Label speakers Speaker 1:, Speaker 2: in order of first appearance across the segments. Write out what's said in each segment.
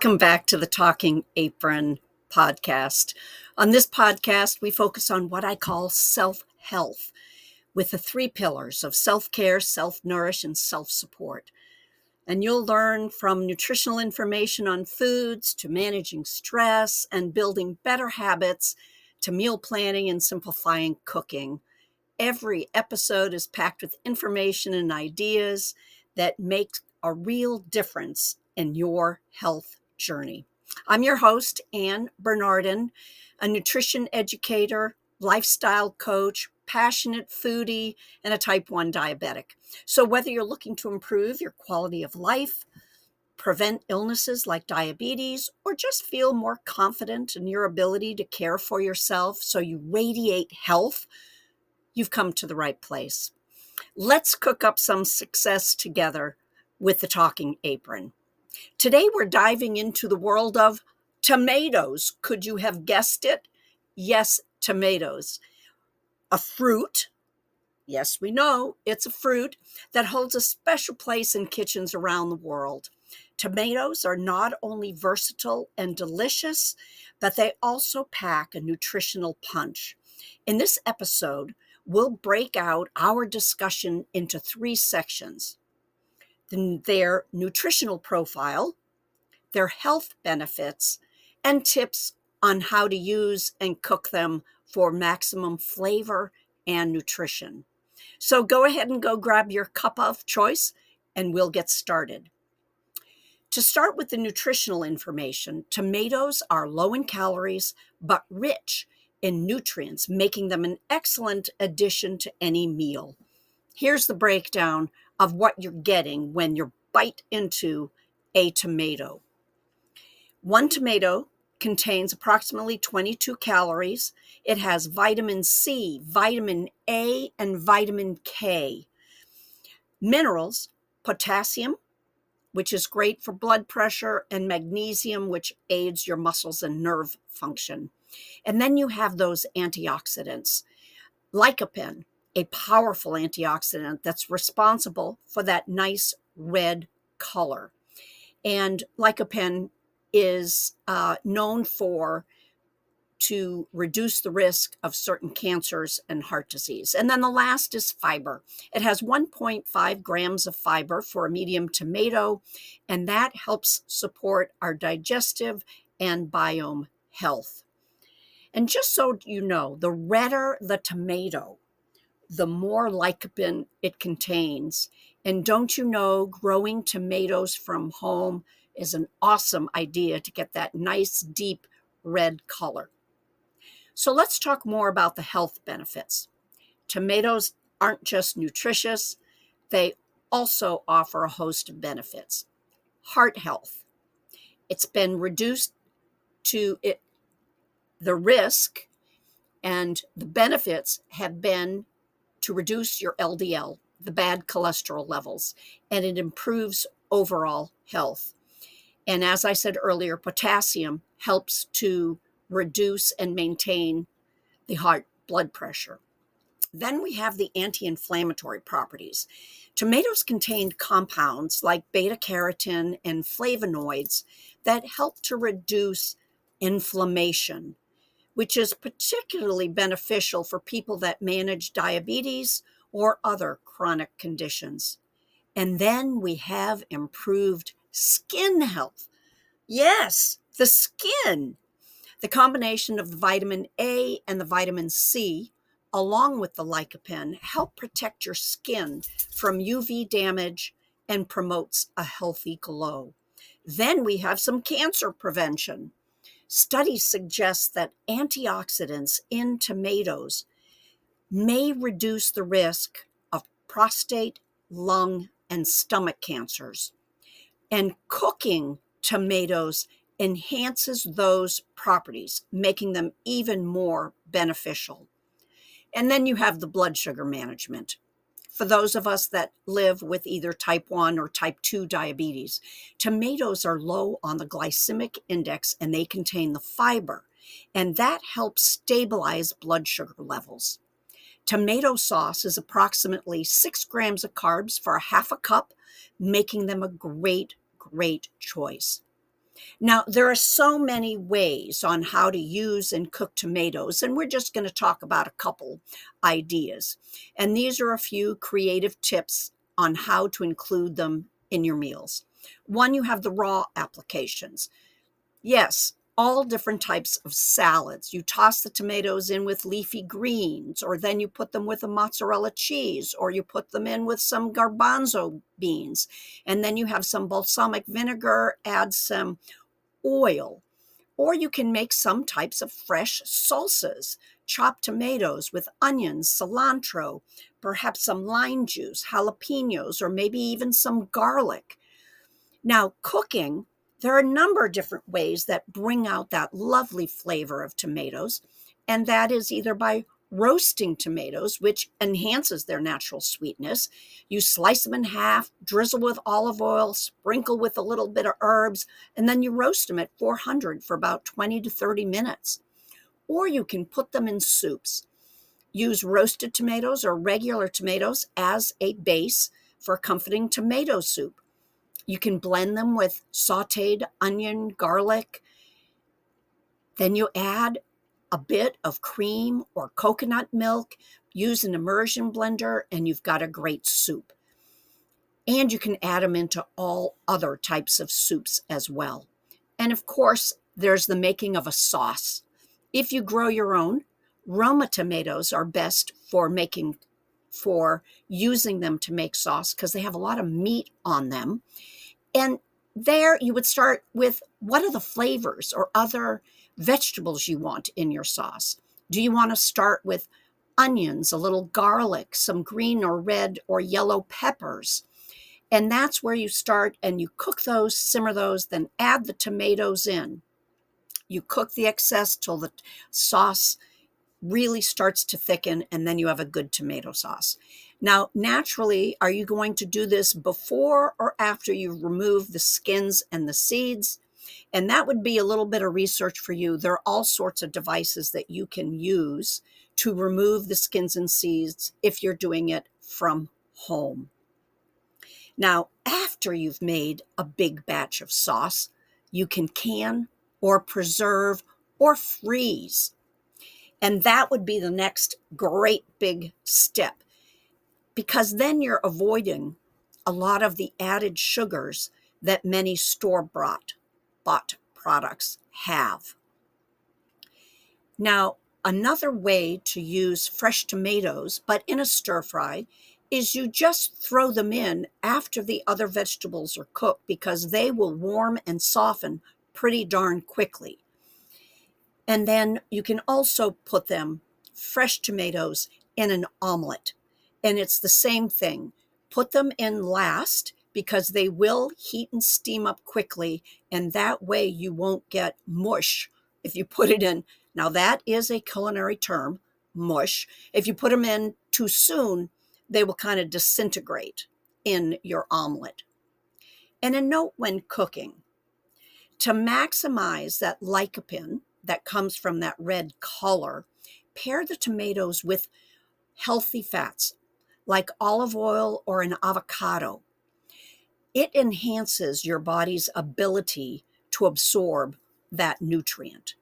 Speaker 1: Welcome back to the Talking Apron podcast. On this podcast, we focus on what I call self-health with the three pillars of self-care, self-nourish, and self-support. And you'll learn from nutritional information on foods to managing stress and building better habits to meal planning and simplifying cooking. Every episode is packed with information and ideas that make a real difference in your health journey. I'm your host, Ann Bernardin, a nutrition educator, lifestyle coach, passionate foodie, and a type 1 diabetic. So whether you're looking to improve your quality of life, prevent illnesses like diabetes, or just feel more confident in your ability to care for yourself so you radiate health, you've come to the right place. Let's cook up some success together with the Talking Apron. Today, we're diving into the world of tomatoes. Could you have guessed it? Yes, tomatoes. A fruit. Yes, we know it's a fruit that holds a special place in kitchens around the world. Tomatoes are not only versatile and delicious, but they also pack a nutritional punch. In this episode, we'll break out our discussion into three sections: their nutritional profile, their health benefits, and tips on how to use and cook them for maximum flavor and nutrition. So go ahead and go grab your cup of choice and we'll get started. To start with the nutritional information, tomatoes are low in calories but rich in nutrients, making them an excellent addition to any meal. Here's the breakdown of what you're getting when you bite into a tomato. One tomato contains approximately 22 calories. It has vitamin C, vitamin A, and vitamin K. Minerals, potassium, which is great for blood pressure, and magnesium, which aids your muscles and nerve function. And then you have those antioxidants. Lycopene, a powerful antioxidant that's responsible for that nice red color. And lycopene is known to reduce the risk of certain cancers and heart disease. And then the last is fiber. It has 1.5 grams of fiber for a medium tomato, and that helps support our digestive and biome health. And just so you know, the redder the tomato, the more lycopene it contains. And don't you know, growing tomatoes from home is an awesome idea to get that nice, deep red color. So let's talk more about the health benefits. Tomatoes aren't just nutritious, they also offer a host of benefits. Heart health. It's been reduced to the risk, and the benefits have been to reduce your LDL, the bad cholesterol levels, and it improves overall health. And as I said earlier, potassium helps to reduce and maintain the heart blood pressure. Then we have the anti-inflammatory properties. Tomatoes contain compounds like beta-carotene and flavonoids that help to reduce inflammation, which is particularly beneficial for people that manage diabetes or other chronic conditions. And then we have improved skin health. Yes, the skin. The combination of the vitamin A and the vitamin C, along with the lycopene, help protect your skin from UV damage and promotes a healthy glow. Then we have some cancer prevention. Studies suggest that antioxidants in tomatoes may reduce the risk of prostate, lung, and stomach cancers. And cooking tomatoes enhances those properties, making them even more beneficial. And then you have the blood sugar management. For those of us that live with either type 1 or type 2 diabetes, tomatoes are low on the glycemic index and they contain the fiber, and that helps stabilize blood sugar levels. Tomato sauce is approximately 6 grams of carbs for a half a cup, making them a great choice. Now, there are so many ways on how to use and cook tomatoes, and we're just going to talk about a couple ideas. And these are a few creative tips on how to include them in your meals. One, you have the raw applications. Yes, all different types of salads. You toss the tomatoes in with leafy greens, or then you put them with a mozzarella cheese, or you put them in with some garbanzo beans. And then you have some balsamic vinegar, add some oil. Or you can make some types of fresh salsas, chopped tomatoes with onions, cilantro, perhaps some lime juice, jalapenos, or maybe even some garlic. Now, cooking, there are a number of different ways that bring out that lovely flavor of tomatoes, and that is either by roasting tomatoes, which enhances their natural sweetness. You slice them in half, drizzle with olive oil, sprinkle with a little bit of herbs, and then you roast them at 400 for about 20 to 30 minutes. Or you can put them in soups. Use roasted tomatoes or regular tomatoes as a base for comforting tomato soup. You can blend them with sauteed onion, garlic. Then you add a bit of cream or coconut milk. Use an immersion blender, and you've got a great soup. And you can add them into all other types of soups as well. And of course, there's the making of a sauce. If you grow your own, Roma tomatoes are best for using them to make sauce because they have a lot of meat on them. And there you would start with what are the flavors or other vegetables you want in your sauce. Do you want to start with onions, a little garlic, some green or red or yellow peppers? And that's where you start, and you cook those, simmer those, then add the tomatoes in. You cook the excess till the sauce really starts to thicken, and then you have a good tomato sauce. Now, naturally, are you going to do this before or after you've removed the skins and the seeds? And that would be a little bit of research for you. There are all sorts of devices that you can use to remove the skins and seeds if you're doing it from home. Now, after you've made a big batch of sauce, you can or preserve or freeze. And that would be the next great big step, because then you're avoiding a lot of the added sugars that many store-bought products have. Now, another way to use fresh tomatoes, but in a stir fry, is you just throw them in after the other vegetables are cooked because they will warm and soften pretty darn quickly. And then you can also put them, fresh tomatoes, in an omelet. And it's the same thing. Put them in last because they will heat and steam up quickly, and that way you won't get mush if you put it in. Now that is a culinary term, mush. If you put them in too soon, they will kind of disintegrate in your omelet. And a note when cooking, to maximize that lycopene that comes from that red color, pair the tomatoes with healthy fats like olive oil or an avocado. It enhances your body's ability to absorb that nutrient.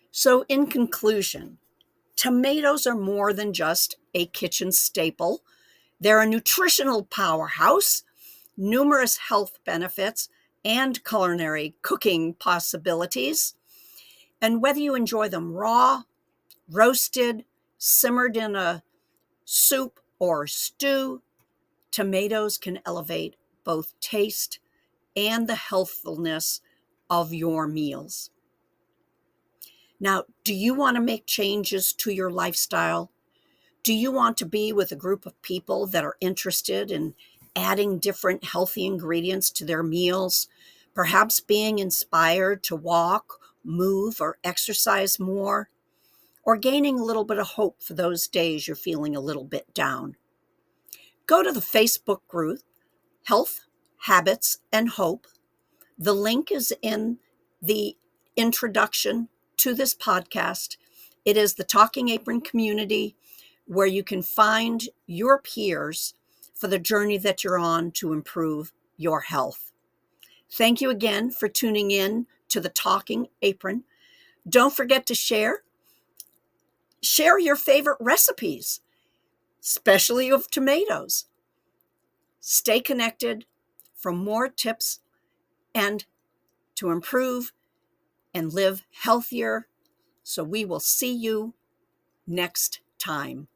Speaker 1: So in conclusion, tomatoes are more than just a kitchen staple. They're a nutritional powerhouse, numerous health benefits, and culinary cooking possibilities. And whether you enjoy them raw, roasted, simmered in a soup or stew, tomatoes can elevate both taste and the healthfulness of your meals. Now, do you want to make changes to your lifestyle? Do you want to be with a group of people that are interested in adding different healthy ingredients to their meals? Perhaps being inspired to walk, move, or exercise more? Or gaining a little bit of hope for those days you're feeling a little bit down? Go to the Facebook group, Health, Habits, and Hope. The link is in the introduction to this podcast. It is the Talking Apron community where you can find your peers for the journey that you're on to improve your health. Thank you again for tuning in to the Talking Apron. Don't forget to share your favorite recipes, especially of tomatoes. Stay connected for more tips and to improve and live healthier. So we will see you next time.